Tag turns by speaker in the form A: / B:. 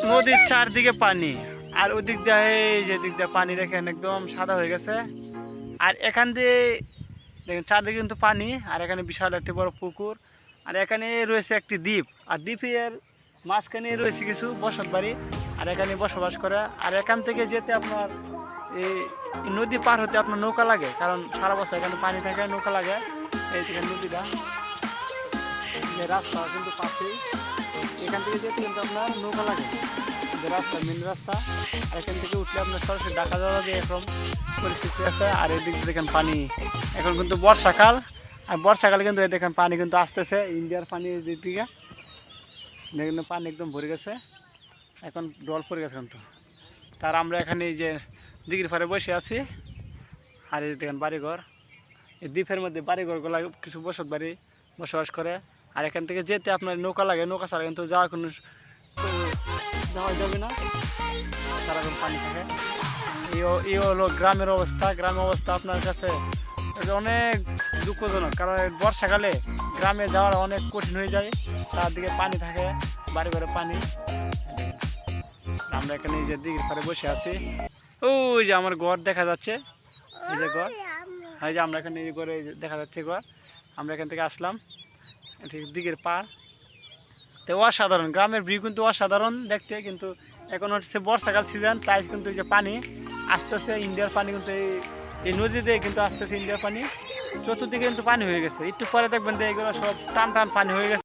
A: নদীর চারদিকে পানি, আর ওদিক দিয়ে এই যে দিক দিয়ে পানি দেখেন একদম সাদা হয়ে গেছে। আর এখান দিয়ে দেখেন চারদিকে কিন্তু পানি, আর এখানে বিশাল একটি বড় পুকুর, আর এখানে রয়েছে একটি দ্বীপ, আর দ্বীপের মাঝখানে রয়েছে কিছু বসত বাড়ি, আর এখানে বসবাস করে। আর এখান থেকে যেতে আপনার এই নদী পার হতে আপনার নৌকা লাগে, কারণ সারা বছর এখানে পানি থাকে, নৌকা লাগে। এই থেকে নদীটা যে রাস্তা কিন্তু পাশেই, এখান থেকে যেতে কিন্তু আপনার নৌকা লাগে, যে রাস্তা মেন রাস্তা। আর এখান থেকে উঠলে আপনার সরাসরি ঢাকা যাওয়া যায়, এরকম পরিস্থিতি আছে। আর এদিক দেখেন পানি, এখন কিন্তু বর্ষাকাল, আর বর্ষাকালে কিন্তু দেখেন পানি কিন্তু আসতেছে, ইন্ডিয়ার পানি এদিক থেকে দেখেন পানি একদম ভরে গেছে, এখন ডল পড়ে গেছে কিন্তু। তার আমরা এখানে এই যে দিঘির পাড়ে বসে আছি, আর এই দেখেন বাড়িঘর, এই দ্বীপের মধ্যে বাড়িঘরগুলো কিছু বসত বাড়ি বসবাস করে। আর এখান থেকে যেতে আপনার নৌকা লাগে, নৌকা ছাড়া কিন্তু যাওয়া কোনো যাওয়া যাবে না, সারাক্ষণ পানি থাকে। এই হলো গ্রামের অবস্থা। গ্রামের অবস্থা আপনার কাছে অনেক দুঃখজনক, কারণ বর্ষাকালে গ্রামে যাওয়ার অনেক কঠিন হয়ে যায়, চারদিকে পানি থাকে, বাড়ি ঘরে পানি। আমরা এখানে এই যে দিঘির পাড়ে বসে আছি, ওই যে আমার ঘর দেখা যাচ্ছে, এই যে ঘর, এই যে আমরা এখানে এই ঘরে দেখা যাচ্ছে ঘর। আমরা এখান থেকে আসলাম, ঠিক দিঘির পাড়। তো অসাধারণ, গ্রামের ভিউ কিন্তু অসাধারণ দেখতে, কিন্তু এখন হচ্ছে বর্ষাকাল সিজন, তাই কিন্তু যে পানি আসতেছে ইন্ডিয়ার পানি, কিন্তু এই নদীতে কিন্তু আসতেছে ইন্ডিয়ার পানি, চতুর্দিকে কিন্তু পানি হয়ে গেছে। একটু পরে দেখবেন যে এগুলো সব টান টান পানি হয়ে গেছে।